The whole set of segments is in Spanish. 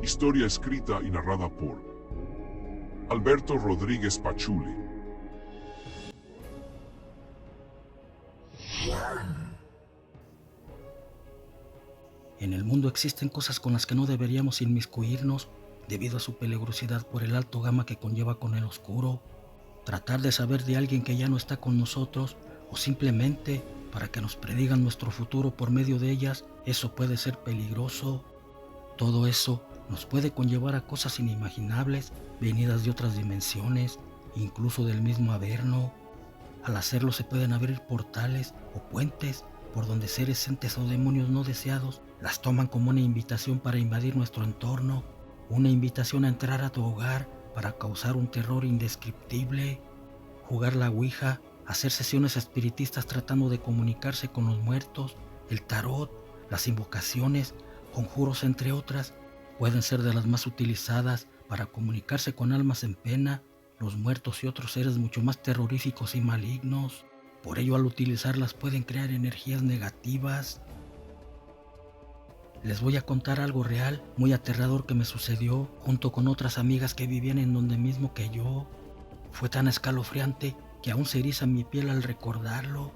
Historia escrita y narrada por Alberto Rodríguez Pachuli. En el mundo existen cosas con las que no deberíamos inmiscuirnos debido a su peligrosidad por el alto gama que conlleva con el oscuro. Tratar de saber de alguien que ya no está con nosotros o simplemente para que nos predigan nuestro futuro por medio de ellas, eso puede ser peligroso. Todo eso nos puede conllevar a cosas inimaginables venidas de otras dimensiones, incluso del mismo Averno. Al hacerlo se pueden abrir portales o puentes por donde seres, entes o demonios no deseados las toman como una invitación para invadir nuestro entorno, una invitación a entrar a tu hogar para causar un terror indescriptible, jugar la ouija, hacer sesiones espiritistas tratando de comunicarse con los muertos, el tarot, las invocaciones, conjuros entre otras, pueden ser de las más utilizadas para comunicarse con almas en pena, los muertos y otros seres mucho más terroríficos y malignos. Por ello, al utilizarlas pueden crear energías negativas. Les voy a contar algo real, muy aterrador que me sucedió junto con otras amigas que vivían en donde mismo que yo. Fue tan escalofriante que aún se eriza mi piel al recordarlo.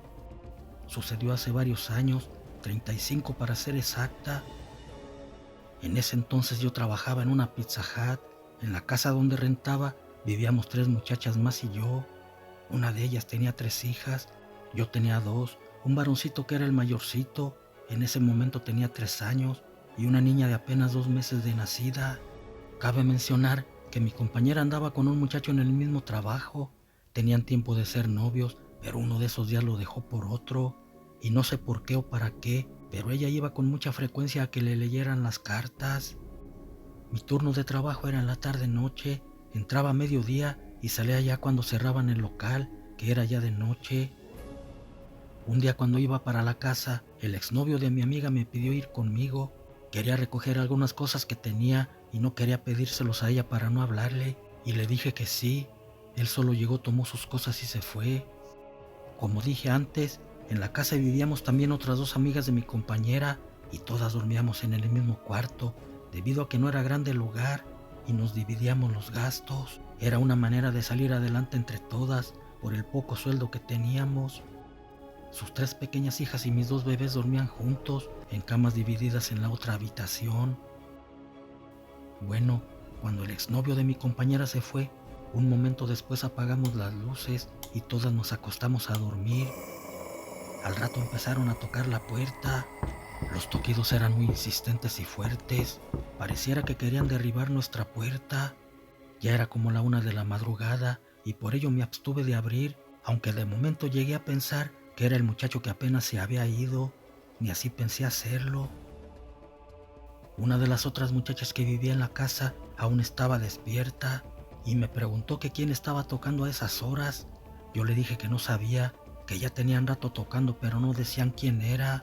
Sucedió hace varios años, 35 para ser exacta. En ese entonces yo trabajaba en una Pizza Hut. En la casa donde rentaba vivíamos 3 muchachas más y yo. Una de ellas tenía 3 hijas, yo tenía 2, un varoncito que era el mayorcito, en ese momento tenía 3 años, y una niña de apenas 2 meses de nacida. Cabe mencionar que mi compañera andaba con un muchacho en el mismo trabajo. Tenían tiempo de ser novios, pero uno de esos días lo dejó por otro, y no sé por qué o para qué, pero ella iba con mucha frecuencia a que le leyeran las cartas. Mi turno de trabajo era en la tarde-noche, entraba a mediodía y salía ya cuando cerraban el local, que era ya de noche. Un día cuando iba para la casa, el exnovio de mi amiga me pidió ir conmigo. Quería recoger algunas cosas que tenía y no quería pedírselos a ella para no hablarle, y le dije que sí. Él solo llegó, tomó sus cosas y se fue. Como dije antes, en la casa vivíamos también otras 2 amigas de mi compañera y todas dormíamos en el mismo cuarto, debido a que no era grande el lugar y nos dividíamos los gastos. Era una manera de salir adelante entre todas por el poco sueldo que teníamos. Sus 3 pequeñas hijas y mis 2 bebés dormían juntos en camas divididas en la otra habitación. Bueno, cuando el exnovio de mi compañera se fue, un momento después apagamos las luces y todas nos acostamos a dormir. Al rato empezaron a tocar la puerta. Los toquidos eran muy insistentes y fuertes. Pareciera que querían derribar nuestra puerta. Ya era como la 1 de la madrugada y por ello me abstuve de abrir, aunque de momento llegué a pensar que era el muchacho que apenas se había ido, ni así pensé hacerlo. Una de las otras muchachas que vivía en la casa aún estaba despierta y me preguntó que quién estaba tocando a esas horas. Yo le dije que no sabía, que ya tenían rato tocando pero no decían quién era.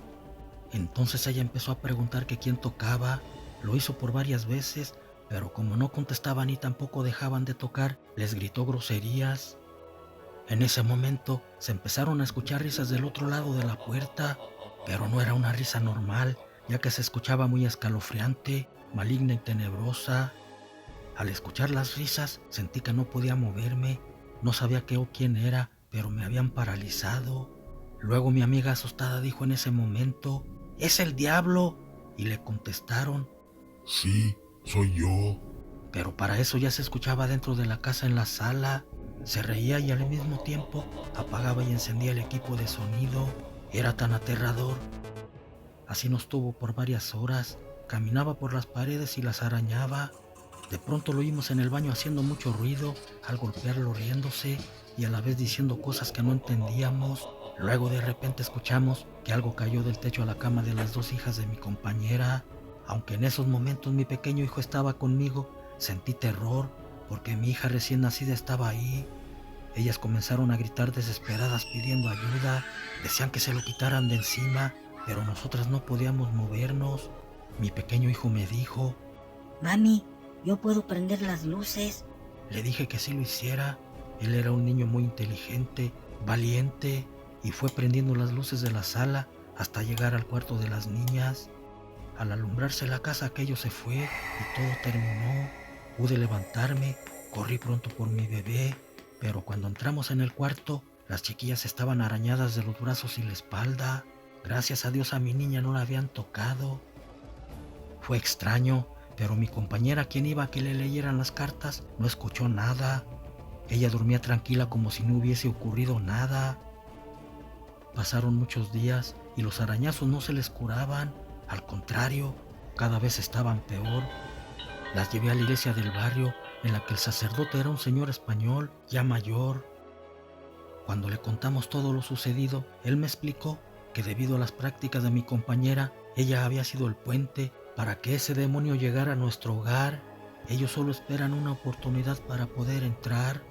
Entonces ella empezó a preguntar que quién tocaba. Lo hizo por varias veces, pero como no contestaban y tampoco dejaban de tocar, les gritó groserías. En ese momento se empezaron a escuchar risas del otro lado de la puerta, pero no era una risa normal, ya que se escuchaba muy escalofriante, maligna y tenebrosa. Al escuchar las risas sentí que no podía moverme, no sabía qué o quién era, pero me habían paralizado. Luego mi amiga asustada dijo en ese momento: «¡Es el diablo!», y le contestaron: Sí, soy yo. pero para eso ya se escuchaba dentro de la casa en la sala. Se reía y al mismo tiempo apagaba y encendía el equipo de sonido. Era tan aterrador. Así nos tuvo por varias horas. Caminaba por las paredes y las arañaba. De pronto lo oímos en el baño haciendo mucho ruido, al golpearlo riéndose y a la vez diciendo cosas que no entendíamos. Luego de repente escuchamos que algo cayó del techo a la cama de las 2 hijas de mi compañera. Aunque en esos momentos mi pequeño hijo estaba conmigo, sentí terror porque mi hija recién nacida estaba ahí. Ellas comenzaron a gritar desesperadas pidiendo ayuda. Decían que se lo quitaran de encima, pero nosotras no podíamos movernos. Mi pequeño hijo me dijo: Mami, yo puedo prender las luces. Le dije que sí lo hiciera. Él era un niño muy inteligente, valiente, y fue prendiendo las luces de la sala hasta llegar al cuarto de las niñas. Al alumbrarse la casa aquello se fue y todo terminó. Pude levantarme, corrí pronto por mi bebé, pero cuando entramos en el cuarto, las chiquillas estaban arañadas de los brazos y la espalda. Gracias a Dios a mi niña no la habían tocado. Fue extraño, pero mi compañera, quien iba a que le leyeran las cartas, no escuchó nada. Ella dormía tranquila como si no hubiese ocurrido nada. Pasaron muchos días y los arañazos no se les curaban. Al contrario, cada vez estaban peor. Las llevé a la iglesia del barrio, en la que el sacerdote era un señor español, ya mayor. Cuando le contamos todo lo sucedido, él me explicó que debido a las prácticas de mi compañera, ella había sido el puente para que ese demonio llegara a nuestro hogar. Ellos solo esperan una oportunidad para poder entrar.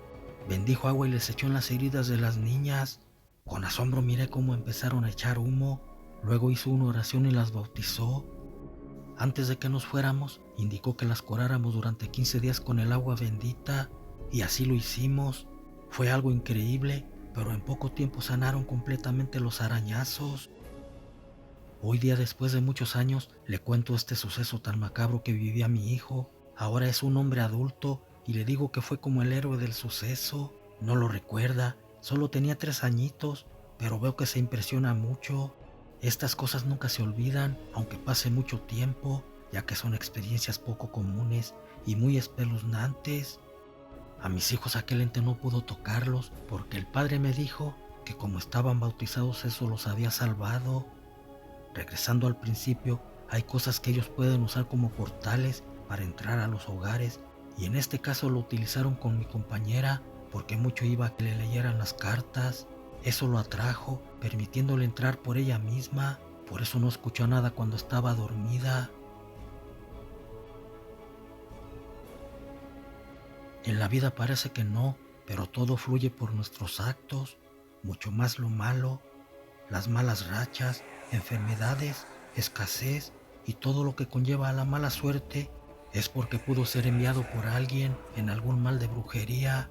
Bendijo agua y les echó en las heridas de las niñas. Con asombro miré cómo empezaron a echar humo. Luego hizo una oración y las bautizó. Antes de que nos fuéramos, indicó que las curáramos durante 15 días con el agua bendita, y así lo hicimos. Fue algo increíble, pero en poco tiempo sanaron completamente los arañazos. Hoy día, después de muchos años, le cuento este suceso tan macabro que vivía mi hijo. Ahora es un hombre adulto y le digo que fue como el héroe del suceso. No lo recuerda, solo tenía 3 añitos, pero veo que se impresiona mucho. Estas cosas nunca se olvidan, aunque pase mucho tiempo, ya que son experiencias poco comunes y muy espeluznantes. A mis hijos aquel ente no pudo tocarlos porque el padre me dijo que como estaban bautizados eso los había salvado. Regresando al principio, hay cosas que ellos pueden usar como portales para entrar a los hogares, y en este caso lo utilizaron con mi compañera porque mucho iba a que le leyeran las cartas. Eso lo atrajo, permitiéndole entrar por ella misma. Por eso no escuchó nada cuando estaba dormida. En la vida parece que no, pero todo fluye por nuestros actos, mucho más lo malo, las malas rachas, enfermedades, escasez y todo lo que conlleva a la mala suerte es porque pudo ser enviado por alguien en algún mal de brujería.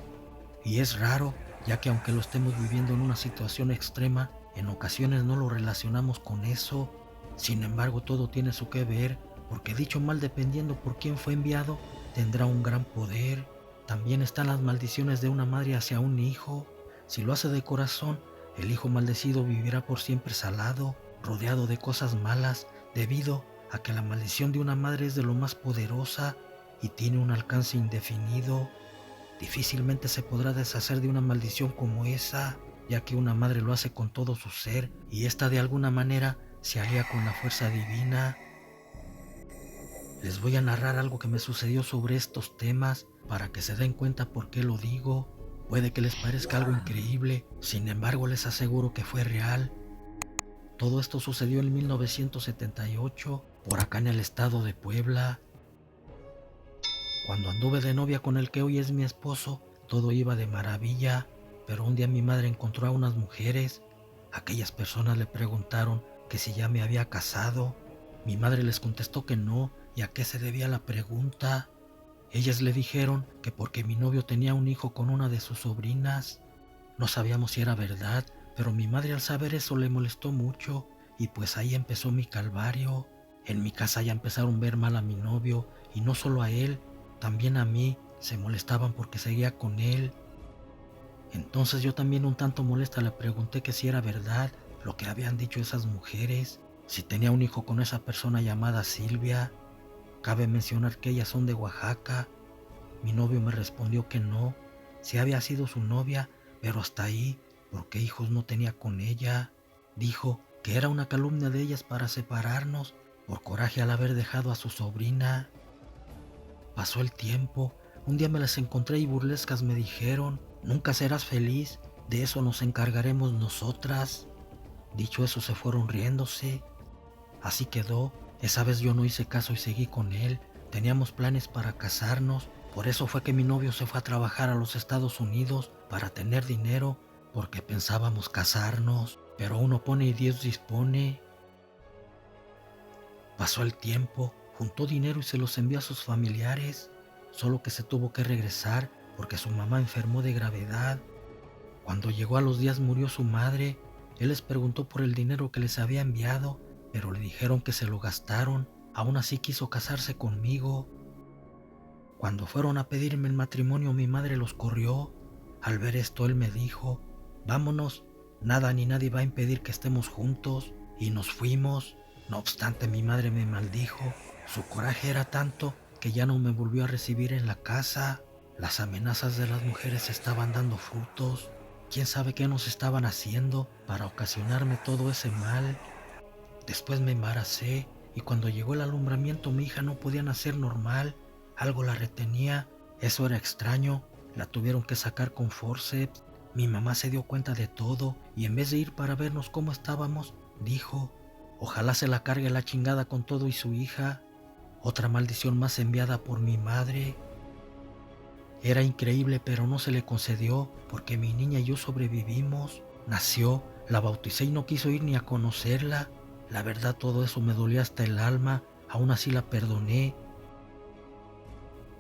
Y es raro, ya que aunque lo estemos viviendo en una situación extrema, en ocasiones no lo relacionamos con eso. Sin embargo, todo tiene su que ver, porque dicho mal, dependiendo por quién fue enviado, tendrá un gran poder. También están las maldiciones de una madre hacia un hijo. Si lo hace de corazón, el hijo maldecido vivirá por siempre salado, rodeado de cosas malas, debido a que la maldición de una madre es de lo más poderosa y tiene un alcance indefinido. Difícilmente se podrá deshacer de una maldición como esa, ya que una madre lo hace con todo su ser y ésta de alguna manera se alía con la fuerza divina. Les voy a narrar algo que me sucedió sobre estos temas para que se den cuenta por qué lo digo. Puede que les parezca algo increíble, sin embargo les aseguro que fue real. Todo esto sucedió en 1978, por acá en el estado de Puebla. Cuando anduve de novia con el que hoy es mi esposo, todo iba de maravilla, pero un día mi madre encontró a unas mujeres. Aquellas personas le preguntaron que si ya me había casado. Mi madre les contestó que no, y a qué se debía la pregunta. Ellas le dijeron que porque mi novio tenía un hijo con una de sus sobrinas. No sabíamos si era verdad, pero mi madre al saber eso le molestó mucho, y pues ahí empezó mi calvario. En mi casa ya empezaron a ver mal a mi novio, y no solo a él, también a mí. Se molestaban porque seguía con él. Entonces yo también un tanto molesta le pregunté que si era verdad lo que habían dicho esas mujeres, si tenía un hijo con esa persona llamada Silvia. Cabe mencionar que ellas son de Oaxaca. Mi novio me respondió que no, sí había sido su novia, pero hasta ahí, porque hijos no tenía con ella. Dijo que era una calumnia de ellas para separarnos, por coraje al haber dejado a su sobrina. Pasó el tiempo, un día me las encontré y burlescas me dijeron: nunca serás feliz, de eso nos encargaremos nosotras. Dicho eso se fueron riéndose. Así quedó. Esa vez yo no hice caso y seguí con él. Teníamos planes para casarnos, por eso fue que mi novio se fue a trabajar a los Estados Unidos para tener dinero, porque pensábamos casarnos, pero uno pone y Dios dispone. Pasó el tiempo, juntó dinero y se los envió a sus familiares, solo que se tuvo que regresar porque su mamá enfermó de gravedad. Cuando llegó a los días murió su madre. Él les preguntó por el dinero que les había enviado, pero le dijeron que se lo gastaron, aún así quiso casarse conmigo. Cuando fueron a pedirme el matrimonio, mi madre los corrió. Al ver esto, él me dijo: vámonos, nada ni nadie va a impedir que estemos juntos. Y nos fuimos. No obstante, mi madre me maldijo. Su coraje era tanto que ya no me volvió a recibir en la casa. Las amenazas de las mujeres estaban dando frutos. ¿Quién sabe qué nos estaban haciendo para ocasionarme todo ese mal? Después me embaracé y cuando llegó el alumbramiento mi hija no podía nacer normal. Algo la retenía. Eso era extraño. La tuvieron que sacar con forceps. Mi mamá se dio cuenta de todo y en vez de ir para vernos cómo estábamos, dijo: ojalá se la cargue la chingada con todo y su hija. Otra maldición más enviada por mi madre. Era increíble, pero no se le concedió porque mi niña y yo sobrevivimos. Nació, la bauticé y no quiso ir ni a conocerla. La verdad, todo eso me dolía hasta el alma. Aún así la perdoné.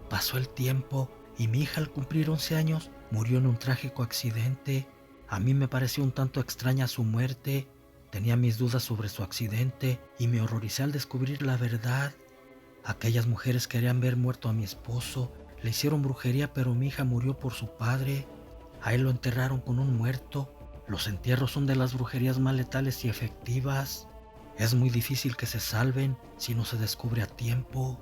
Pasó el tiempo y mi hija, al cumplir 11 años, murió en un trágico accidente. A mí me pareció un tanto extraña su muerte. Tenía mis dudas sobre su accidente y me horroricé al descubrir la verdad. Aquellas mujeres querían ver muerto a mi esposo. Le hicieron brujería, pero mi hija murió por su padre. A él lo enterraron con un muerto. Los entierros son de las brujerías más letales y efectivas. Es muy difícil que se salven si no se descubre a tiempo.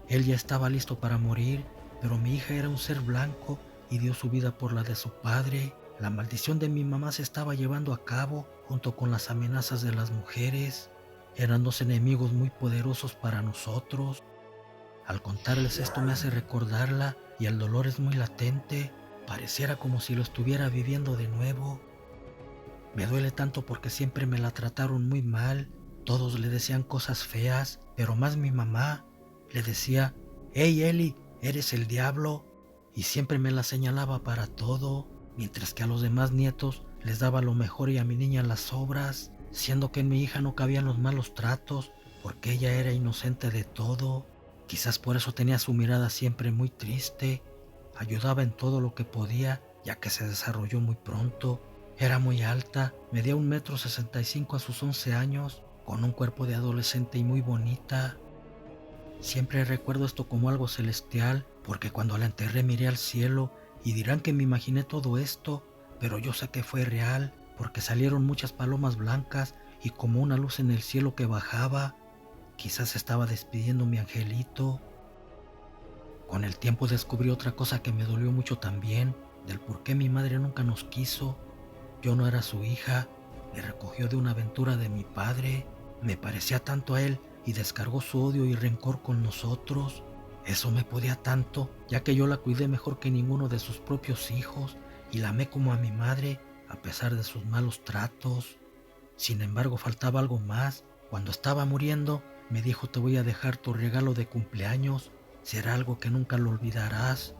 Él ya estaba listo para morir, pero mi hija era un ser blanco y dio su vida por la de su padre. La maldición de mi mamá se estaba llevando a cabo junto con las amenazas de las mujeres. Eran dos enemigos muy poderosos para nosotros. Al contarles esto me hace recordarla y el dolor es muy latente. Pareciera como si lo estuviera viviendo de nuevo. Me duele tanto porque siempre me la trataron muy mal. Todos le decían cosas feas, pero más mi mamá. Le decía: hey Eli, eres el diablo. Y siempre me la señalaba para todo, mientras que a los demás nietos les daba lo mejor y a mi niña las sobras, siendo que en mi hija no cabían los malos tratos, porque ella era inocente de todo. Quizás por eso tenía su mirada siempre muy triste. Ayudaba en todo lo que podía, ya que se desarrolló muy pronto. Era muy alta, medía 1,65 m a sus 11 años, con un cuerpo de adolescente y muy bonita. Siempre recuerdo esto como algo celestial, porque cuando la enterré miré al cielo y dirán que me imaginé todo esto, pero yo sé que fue real, porque salieron muchas palomas blancas y como una luz en el cielo que bajaba. Quizás estaba despidiendo mi angelito. Con el tiempo descubrí otra cosa que me dolió mucho también, del por qué mi madre nunca nos quiso. Yo no era su hija, me recogió de una aventura de mi padre, me parecía tanto a él y descargó su odio y rencor con nosotros. Eso me podía tanto, ya que yo la cuidé mejor que ninguno de sus propios hijos y la amé como a mi madre, a pesar de sus malos tratos. Sin embargo, faltaba algo más. Cuando estaba muriendo, me dijo: te voy a dejar tu regalo de cumpleaños, será algo que nunca lo olvidarás.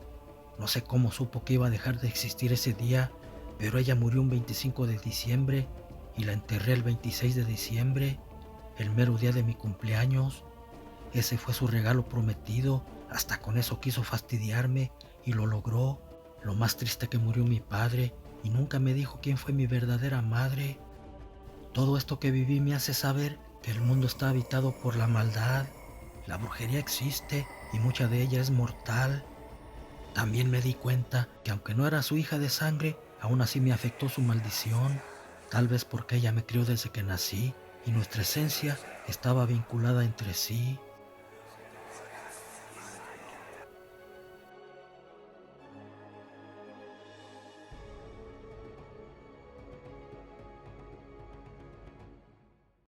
No sé cómo supo que iba a dejar de existir ese día, pero ella murió un 25 de diciembre y la enterré el 26 de diciembre, el mero día de mi cumpleaños. Ese fue su regalo prometido. Hasta con eso quiso fastidiarme y lo logró. Lo más triste, que murió mi padre y nunca me dijo quién fue mi verdadera madre. Todo esto que viví me hace saber que el mundo está habitado por la maldad. La brujería existe y mucha de ella es mortal. También me di cuenta que aunque no era su hija de sangre, aún así me afectó su maldición. Tal vez porque ella me crió desde que nací y nuestra esencia estaba vinculada entre sí.